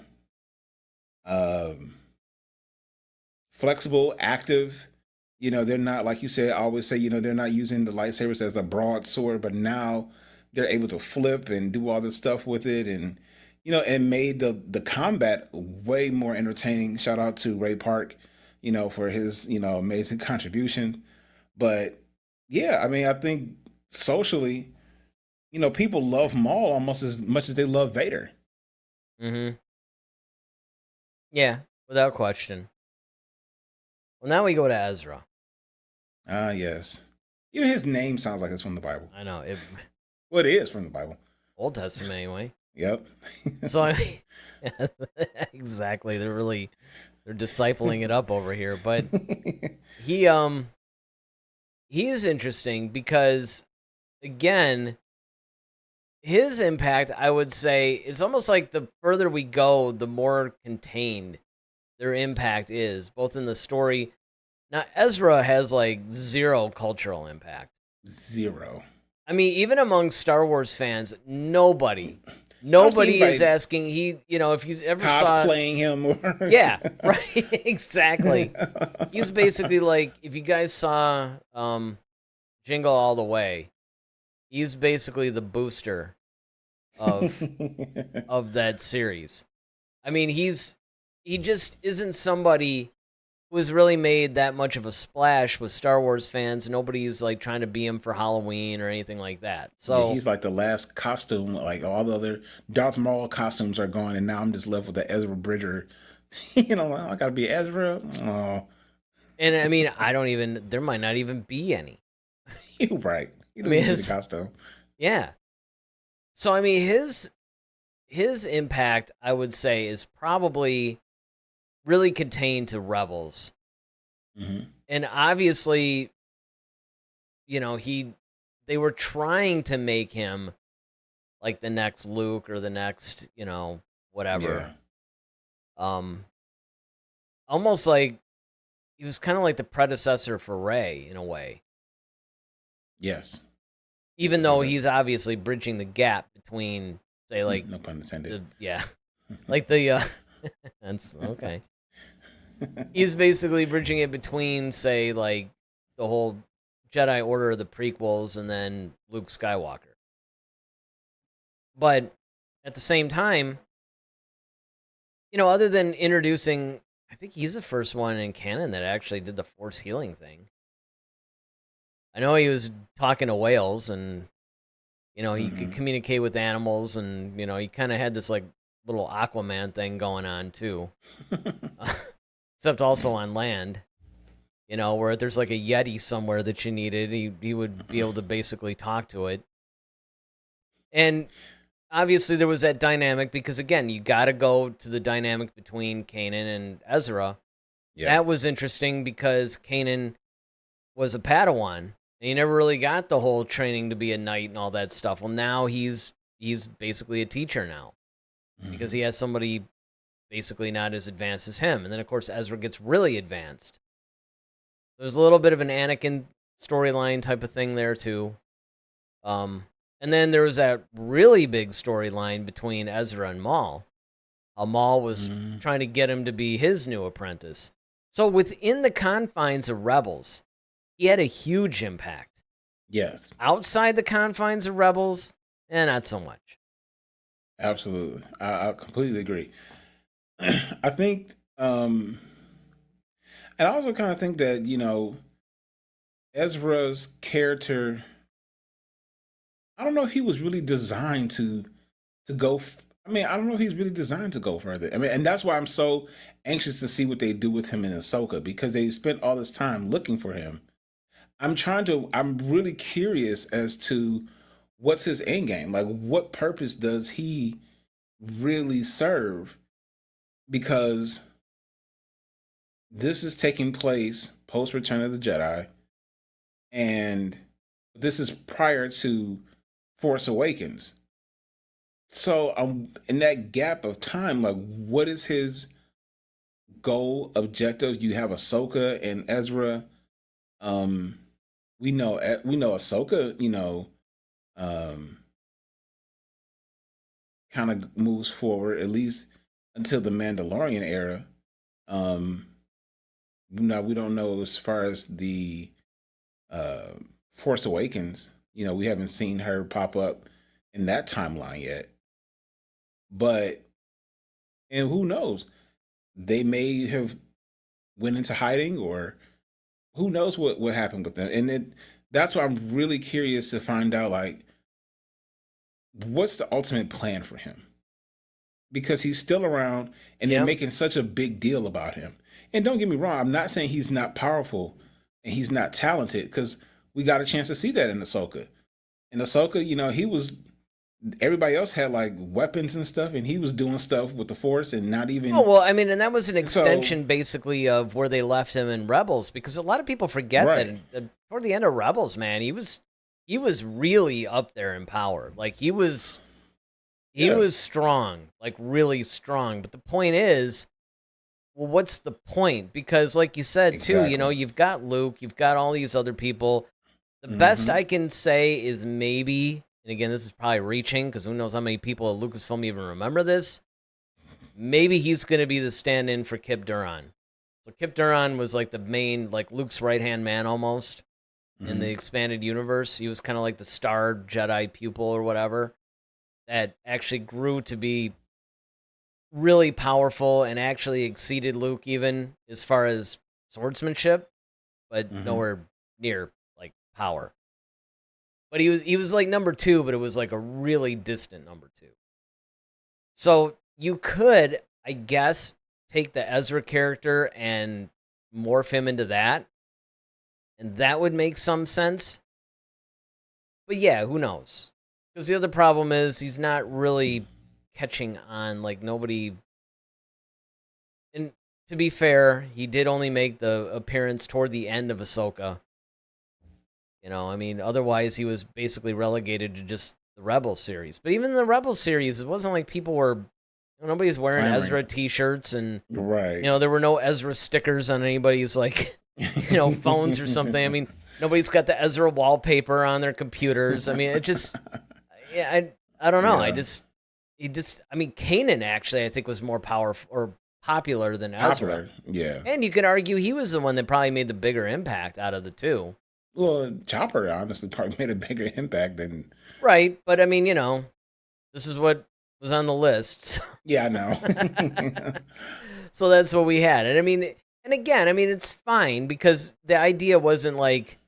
flexible, active, They're not, like you said, I always say, they're not using the lightsabers as a broadsword, but now they're able to flip and do all this stuff with it, and and made the combat way more entertaining. Shout out to Ray Park, for his amazing contribution. But yeah, I mean, I think socially, people love Maul almost as much as they love Vader. Mm-hmm. Yeah, without question. Well, now we go to Ezra. Ah, yes. Even his name sounds like it's from the Bible. I know. Well, it is from the Bible. Old Testament, anyway. Yep. So, I mean, exactly. They're discipling it up over here. But he is interesting because, again, his impact, I would say, is almost like the further we go, the more contained their impact is, both in the story. Now, Ezra has like zero cultural impact. Zero. I mean, even among Star Wars fans, nobody is asking. If you ever cosplaying him, or yeah, right, exactly. He's basically like, if you guys saw Jingle All the Way, he's basically the booster of that series. I mean, he just isn't somebody who has really made that much of a splash with Star Wars fans. Nobody's like trying to be him for Halloween or anything like that. So yeah, he's like the last costume. Like all the other Darth Maul costumes are gone, and now I'm just left with the Ezra Bridger. I gotta be Ezra. Oh. And I mean, there might not even be any. You're right. He doesn't need the costume. Yeah. So I mean, his impact, I would say, is probably really contained to Rebels. Mm-hmm. And obviously, they were trying to make him like the next Luke or the next, whatever. Yeah. Almost like he was kind of like the predecessor for Rey in a way. Yes. Even though he's obviously bridging the gap between, say, like, no pun intended. Like the that's okay. He's basically bridging it between, say, like, the whole Jedi Order of the prequels and then Luke Skywalker. But at the same time, other than introducing, I think he's the first one in canon that actually did the Force healing thing. I know he was talking to whales and, he could communicate with animals and, he kind of had this, like, little Aquaman thing going on, too. Except also on land, where there's like a Yeti somewhere that you needed, he would be able to basically talk to it. And obviously there was that dynamic because, again, you got to go to the dynamic between Kanan and Ezra. Yeah. That was interesting because Kanan was a Padawan, and he never really got the whole training to be a knight and all that stuff. Well, now he's basically a teacher now because he has somebody basically not as advanced as him. And then, of course, Ezra gets really advanced. There's a little bit of an Anakin storyline type of thing there, too. And then there was that really big storyline between Ezra and Maul. Maul was trying to get him to be his new apprentice. So within the confines of Rebels, he had a huge impact. Yes. Outside the confines of Rebels, not so much. Absolutely. I completely agree. I think, and I also kind of think that, Ezra's character, I don't know if he was really designed to go. I don't know if he's really designed to go further. And that's why I'm so anxious to see what they do with him in Ahsoka, because they spent all this time looking for him. I'm really curious as to what's his end game. Like, what purpose does he really serve? Because this is taking place post Return of the Jedi, and this is prior to Force Awakens. So in that gap of time, like, what is his goal, objective? You have Ahsoka and Ezra. We know Ahsoka, kind of moves forward, at least until the Mandalorian era. we don't know as far as the uh, Force Awakens. We haven't seen her pop up in that timeline yet. But and who knows? They may have went into hiding, or who knows what happened with them. And that's why I'm really curious to find out, like, what's the ultimate plan for him? Because he's still around, and they're Yep. making such a big deal about him. And don't get me wrong, I'm not saying he's not powerful and he's not talented, because we got a chance to see that in Ahsoka. In Ahsoka, he was, everybody else had like weapons and stuff, and he was doing stuff with the Force and not even. Oh, well, I mean, and that was an So, extension basically of where they left him in Rebels, because a lot of people forget right. that toward the end of Rebels, man, he was really up there in power. Like he was Yeah, strong, like really strong. But the point is, well, what's the point? Because like you said too, exactly. you've got Luke, you've got all these other people. The best Hmm. I can say is maybe, and again, this is probably reaching because who knows how many people at Lucasfilm even remember this. Maybe he's going to be the stand-in for Kip Duran. So Kip Duran was like the main, like Luke's right-hand man almost in the Hmm. expanded universe. He was kind of like the star Jedi pupil or whatever that actually grew to be really powerful and actually exceeded Luke even as far as swordsmanship, but Hmm. nowhere near like power. But he was like number 2, but it was like a really distant number 2. So you could, I guess, take the Ezra character and morph him into that, and that would make some sense. But yeah, who knows? Because the other problem is he's not really catching on. Like nobody. And to be fair, he did only make the appearance toward the end of Ahsoka. I mean, otherwise he was basically relegated to just the Rebel series. But even in the Rebel series, it wasn't like people were. Nobody was wearing Clamoring. Ezra T-shirts, and Right. there were no Ezra stickers on anybody's like, phones or something. I mean, nobody's got the Ezra wallpaper on their computers. I mean, it just, yeah, I don't know. Yeah. I mean, Kanan actually, I think was more powerful or popular than Ezra, Popular. Yeah. and you could argue he was the one that probably made the bigger impact out of the two. Well, Chopper honestly probably made a bigger impact than. Right, but I mean, this is what was on the list. Yeah, I know. So that's what we had. And I mean, and again, I mean, it's fine because the idea wasn't like,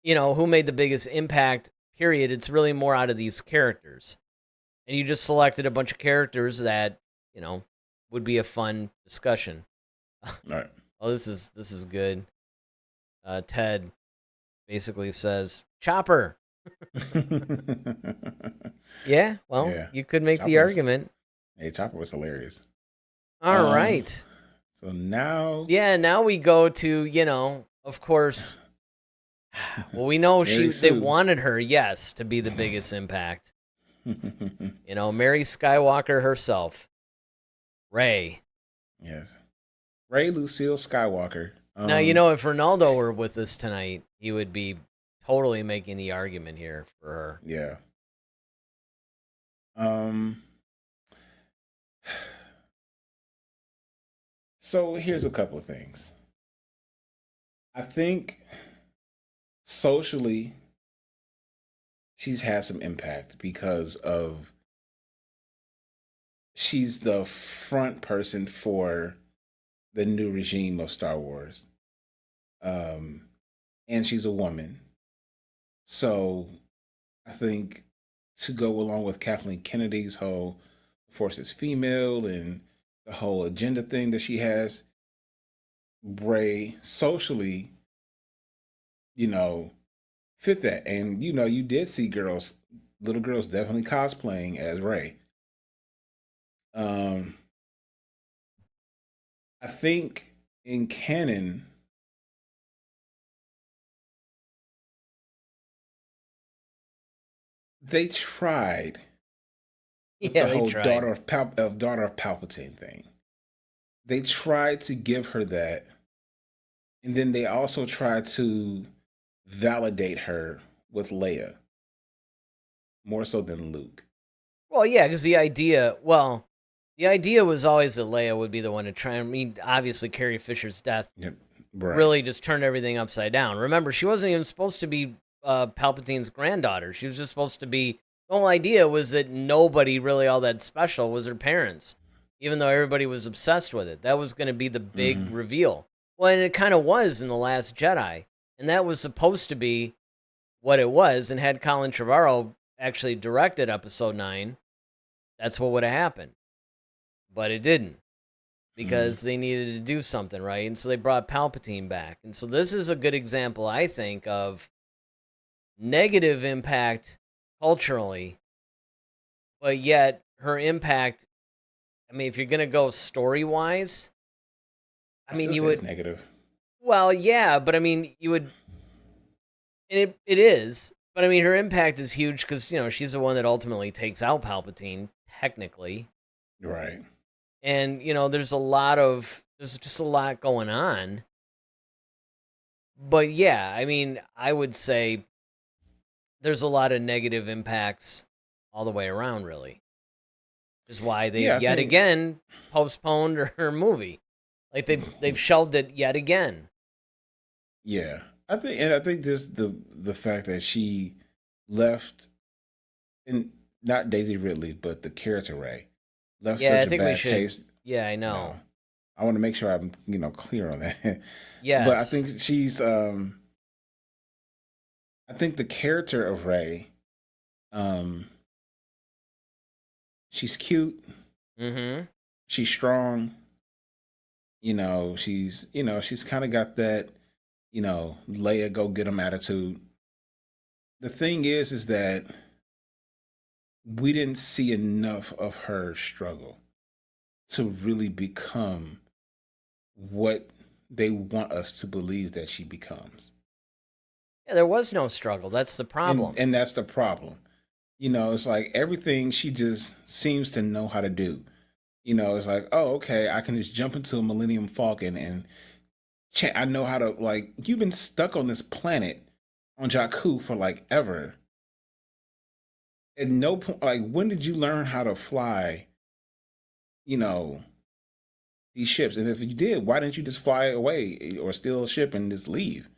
who made the biggest impact, period. It's really more out of these characters. And you just selected a bunch of characters that, would be a fun discussion. All right. Oh, this is good. Ted basically says, Chopper. Yeah, well, Yeah. you could make the Chopper was, argument. hey, Chopper was hilarious. All Um, right. so now Yeah, now we go to, of course, well, we know Mary they Sue. wanted her, yes, to be the biggest impact. Mary Skywalker herself, Rey. Yes. Ray Lucille Skywalker. Now, if Ronaldo were with us tonight, he would be totally making the argument here for her. Yeah. Um so here's a couple of things. I think socially she's had some impact because of she's the front person for the new regime of Star Wars. Um and she's a woman. So I think to go along with Kathleen Kennedy's whole Force is female and the whole agenda thing that she has, Bray socially, you know, fit that. And you did see little girls definitely cosplaying as Ray. Um, I think in canon, they tried with Yeah, the they whole tried. daughter of Palpatine thing. They tried to give her that, and then they also tried to validate her with Leia more so than Luke. Well, yeah, because the idea was always that Leia would be the one to try. I mean, obviously, Carrie Fisher's death Yep. Right. really just turned everything upside down. Remember, she wasn't even supposed to be Palpatine's granddaughter. She was just supposed to be. The whole idea was that nobody really all that special was her parents, even though everybody was obsessed with it. That was going to be the big reveal. Well, and it kind of was in The Last Jedi, and that was supposed to be what it was. And had Colin Trevorrow actually directed Episode 9, that's what would have happened. But it didn't, because they needed to do something, right? And so they brought Palpatine back. And so this is a good example, I think, of negative impact culturally, but yet her impact, I mean, if you're going to go story-wise, I mean, you would... It's negative. Well, yeah, but I mean, you would... And it is, but I mean, her impact is huge because, you know, she's the one that ultimately takes out Palpatine, technically. Right. And, you know, there's just a lot going on. But yeah, I mean, I would say there's a lot of negative impacts all the way around, really. Which is why they again postponed her movie. Like they've shelved it yet again. Yeah. I think just the fact that she left, and not Daisy Ridley, but the character Rey left such a bad taste. Yeah, I know. I want to make sure I'm clear on that. Yes. But I think she's I think the character of Rey, she's cute. Mm-hmm. She's strong. She's kind of got that, Leia go get 'em attitude. The thing is that we didn't see enough of her struggle to really become what they want us to believe that she becomes. Yeah, there was no struggle. That's the problem. And that's the problem. It's like everything she just seems to know how to do. It's like, oh, okay, I can just jump into a Millennium Falcon and I know how to, like, you've been stuck on this planet on Jakku for like ever. At no point, like, when did you learn how to fly, these ships? And if you did, why didn't you just fly away or steal a ship and just leave?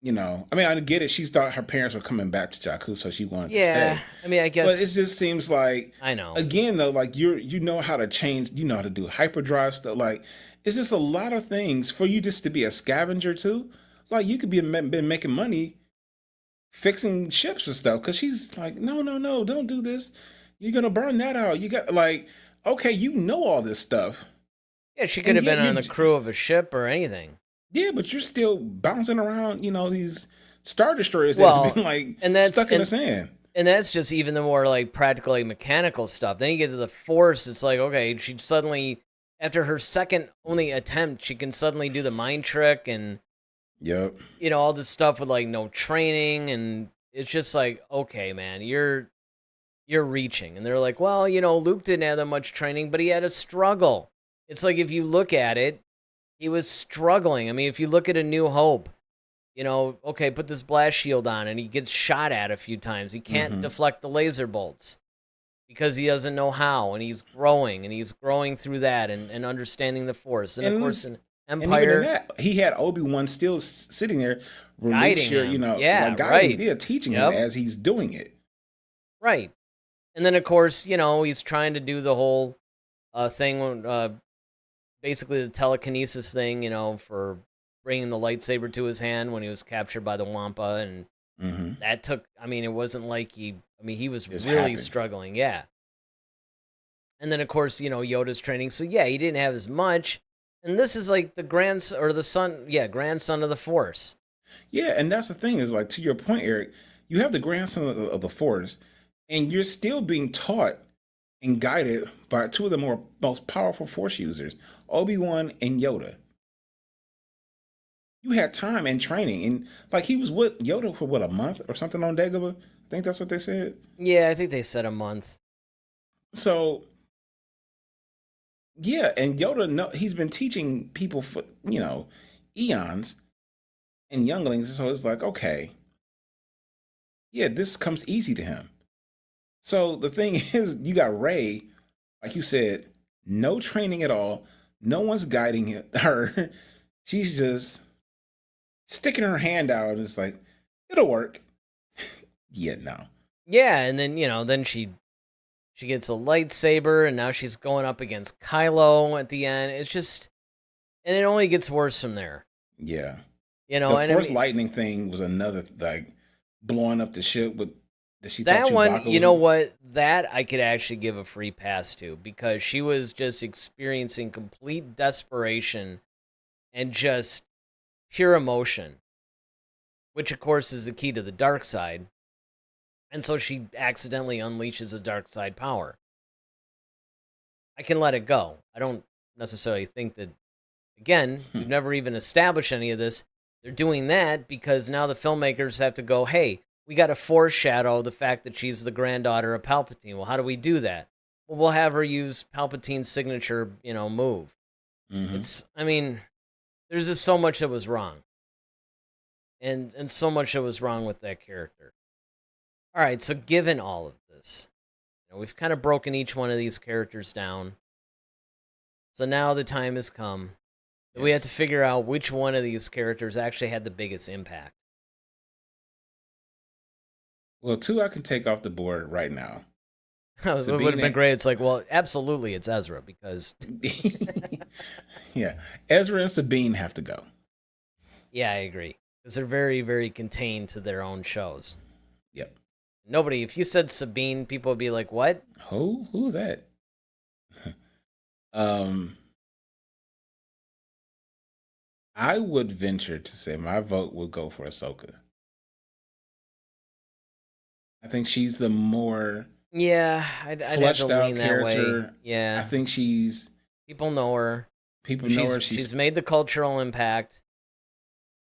I mean, I get it. She thought her parents were coming back to Jakku, so she wanted to stay. I mean, I guess. But it just seems like, I know. Again, though, like you know how to change, you know how to do hyperdrive stuff. Like, it's just a lot of things for you just to be a scavenger too. Like, you could been making money fixing ships and stuff. Because she's like, no, don't do this. You're gonna burn that out. You got, like, okay, all this stuff. Yeah, she could have been on the crew of a ship or anything. Yeah, but you're still bouncing around, these Star Destroyers that's been like stuck in the sand. And that's just even the more like practically mechanical stuff. Then you get to the Force, it's like, okay, she suddenly, after her second only attempt, she can suddenly do the mind trick and yep. All this stuff with like no training, and it's just like, okay, man, you're reaching. And they're like, well, Luke didn't have that much training, but he had a struggle. It's like, if you look at it, he was struggling. I mean, if you look at A New Hope, okay, put this blast shield on, and he gets shot at a few times. He can't deflect the laser bolts because he doesn't know how, and he's growing through that and understanding the Force. And of course, in Empire, and even in that, he had Obi-Wan still sitting there, guiding him. Teaching him as he's doing it. Right. And then, of course, he's trying to do the whole thing, basically the telekinesis thing, for bringing the lightsaber to his hand when he was captured by the Wampa, and that took, I mean, it wasn't like he was really struggling, yeah. And then, of course, Yoda's training, so yeah, he didn't have as much, and this is like the grandson of the Force. Yeah, and that's the thing, is like, to your point, Eric, you have the grandson of the Force, and you're still being taught and guided by two of the most powerful Force users, Obi-Wan and Yoda. You had time and training, and like, he was with Yoda for a month or something on Dagobah. I think that's what they said. Yeah, I think they said a month. So, yeah, and Yoda, he's been teaching people for eons and younglings. So it's like, okay, yeah, this comes easy to him. So the thing is, you got Rey, like you said, no training at all. No one's guiding her. she's just sticking her hand out and it's like, it'll work. Yeah, no. Yeah, and then, then she gets a lightsaber, and now she's going up against Kylo at the end. It's just, and it only gets worse from there. Yeah. The and Force lightning thing was another, like, blowing up the ship with that she that thought one, was you know what? That I could actually give a free pass to, because she was just experiencing complete desperation and just pure emotion, which of course is the key to the dark side. And so she accidentally unleashes a dark side power. I can let it go. I don't necessarily think that, again, we've never even established any of this. They're doing that because now the filmmakers have to go, hey, we got to foreshadow the fact that she's the granddaughter of Palpatine. Well, how do we do that? Well, we'll have her use Palpatine's signature, move. There's just so much that was wrong. And so much that was wrong with that character. All right, so given all of this, we've kind of broken each one of these characters down. So now the time has come that we have to figure out which one of these characters actually had the biggest impact. Well, 2 I can take off the board right now. It would have been great. It's like, well, absolutely, it's Ezra, because... Yeah, Ezra and Sabine have to go. Yeah, I agree. Because they're very, very contained to their own shows. Yep. Nobody, if you said Sabine, people would be like, what? Who's that? I would venture to say my vote would go for Ahsoka. I think she's the more I'd have to lean that way. Yeah, I think she's... People know her. People know her. She's made the cultural impact.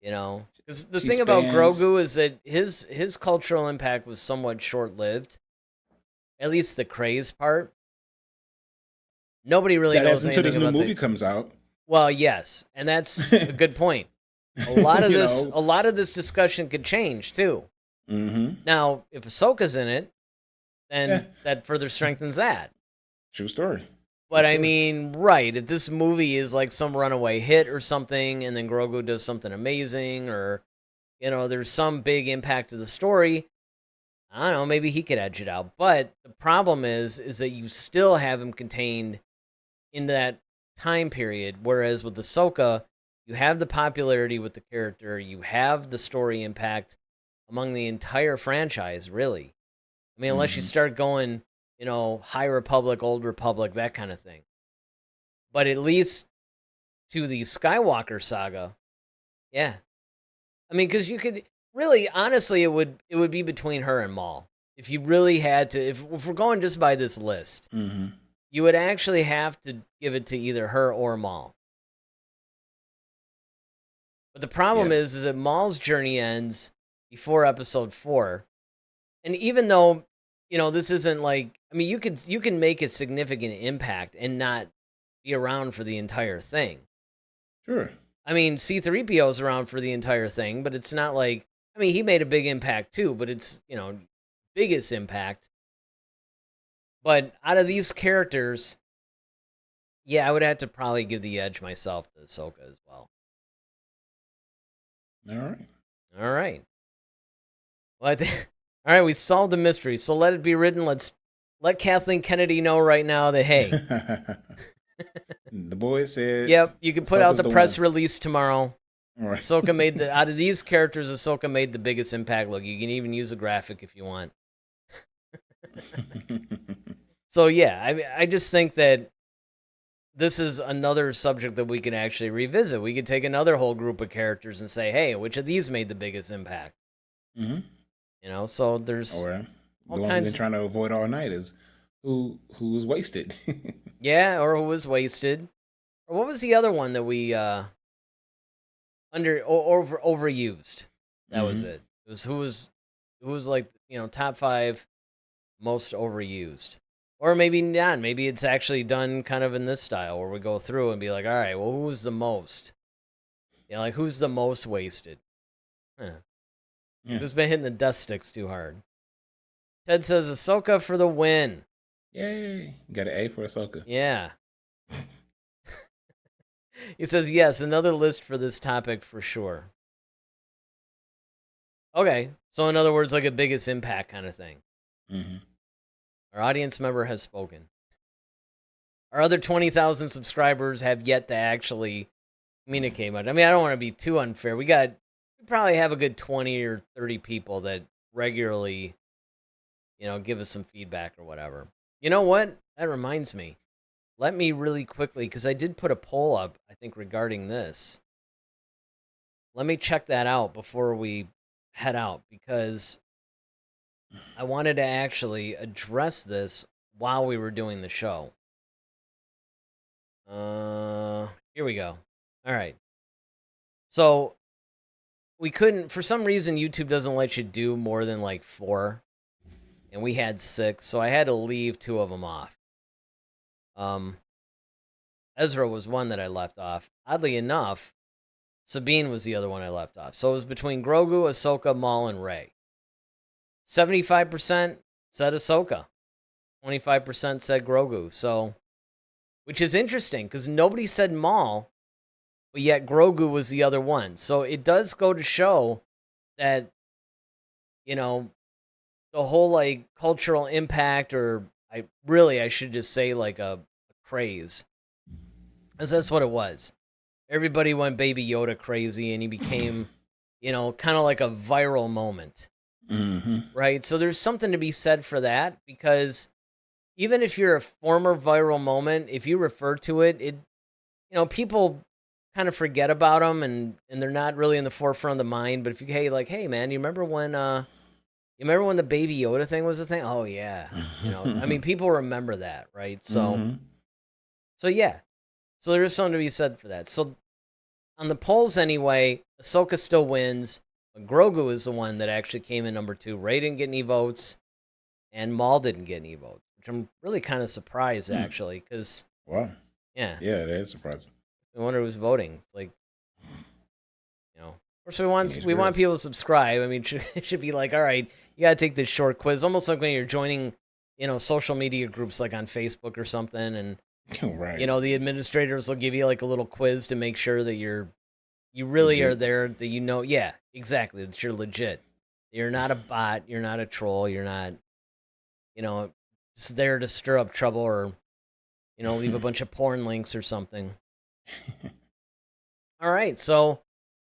Because the thing about Grogu is that his cultural impact was somewhat short-lived. At least the craze part. Nobody really knows anything until this new movie comes out. Well, yes, and that's a good point. A lot of a lot of this discussion could change too. Mm-hmm. Now, if Ahsoka's in it, then that further strengthens that. True story. But I mean, right, if this movie is like some runaway hit or something, and then Grogu does something amazing, or, there's some big impact to the story, I don't know, maybe he could edge it out. But the problem is that you still have him contained in that time period, whereas with Ahsoka, you have the popularity with the character, you have the story impact among the entire franchise, really. I mean, unless you start going, High Republic, Old Republic, that kind of thing. But at least to the Skywalker saga, yeah. I mean, because you could really, honestly, it would be between her and Maul. If you really had to, if we're going just by this list, you would actually have to give it to either her or Maul. But the problem is that Maul's journey ends before Episode 4, and even though this isn't like, I mean, you can make a significant impact and not be around for the entire thing. Sure. I mean, C-3PO's around for the entire thing, but it's not like, I mean, he made a big impact too, but it's, biggest impact. But out of these characters, I would have to probably give the edge myself to Ahsoka as well. All right. Well, all right, we solved the mystery, so let it be written. Let's let Kathleen Kennedy know right now that, hey. The boy said... Yep, you can put Ahsoka's out the press one. Release tomorrow. All right. Ahsoka out of these characters, Ahsoka made the biggest impact. Look, you can even use a graphic if you want. So, I just think that this is another subject that we can actually revisit. We could take another whole group of characters and say, hey, which of these made the biggest impact? So there's or all the one we've kinds been trying to avoid all night is who was wasted. or who was wasted. Or what was the other one that we overused? That was it. It was who was like, top 5 most overused. Or maybe not. Maybe it's actually done kind of in this style where we go through and be like, all right, well, who was the most? Like, who's the most wasted? Who's been hitting the dust sticks too hard? Ted says Ahsoka for the win. Yay. Got an A for Ahsoka. Yeah. He says, yes, another list for this topic for sure. Okay, so in other words, like a biggest impact kind of thing. Mm-hmm. Our audience member has spoken. Our other 20,000 subscribers have yet to actually communicate much. I mean, I don't want to be too unfair. We probably have a good 20 or 30 people that regularly, give us some feedback or whatever. You know what? That reminds me. Let me really quickly, because I did put a poll up, I think, regarding this. Let me check that out before we head out, because I wanted to actually address this while we were doing the show. Here we go. All right. So we couldn't, for some reason, YouTube doesn't let you do more than like 4, and we had 6, so I had to leave 2 of them off. Ezra was one that I left off. Oddly enough, Sabine was the other one I left off. So it was between Grogu, Ahsoka, Maul, and Rey. 75% said Ahsoka. 25% said Grogu. So, which is interesting because nobody said Maul, but yet Grogu was the other one. So it does go to show that, the whole like cultural impact, or I should just say like a craze. Because that's what it was. Everybody went Baby Yoda crazy, and he became, kind of like a viral moment. Mm-hmm. Right? So there's something to be said for that, because even if you're a former viral moment, if you refer to it, people kind of forget about them, and they're not really in the forefront of the mind. But if hey man, you remember when the Baby Yoda thing was a thing? Oh yeah. I mean, people remember that, right? So, so yeah. So there is something to be said for that. So on the polls anyway, Ahsoka still wins. But Grogu is the one that actually came in number 2. Rey didn't get any votes, and Maul didn't get any votes, which I'm really kind of surprised, actually, because... Wow. Yeah. Yeah, that is surprising. I wonder who's voting. It's like, of course we want people to subscribe. I mean, it should be like, all right, you got to take this short quiz, almost like when you're joining, social media groups like on Facebook or something, and right. The administrators will give you like a little quiz to make sure that you really legit. are there, that yeah, exactly, that you're legit. You're not a bot, you're not a troll, you're not, just there to stir up trouble or, leave a bunch of porn links or something. All right, so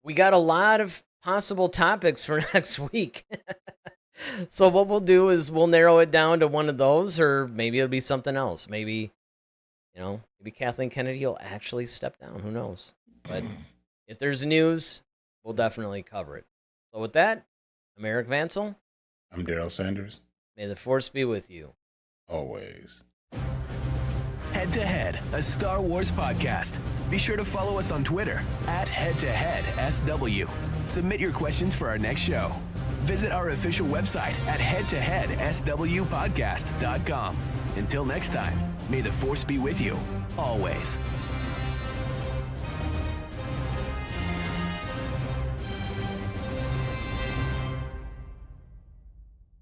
we got a lot of possible topics for next week. So what we'll do is we'll narrow it down to one of those, or maybe it'll be something else. Maybe Kathleen Kennedy will actually step down. Who knows? But if there's news, we'll definitely cover it. So with that, I'm Eric Vansel. I'm Daryl Sanders. May the Force be with you. Always. Head to Head, a Star Wars podcast. Be sure to follow us on Twitter @HeadToHeadSW. Submit your questions for our next show. Visit our official website at headtoheadswpodcast.com. Until next time, may the Force be with you, always.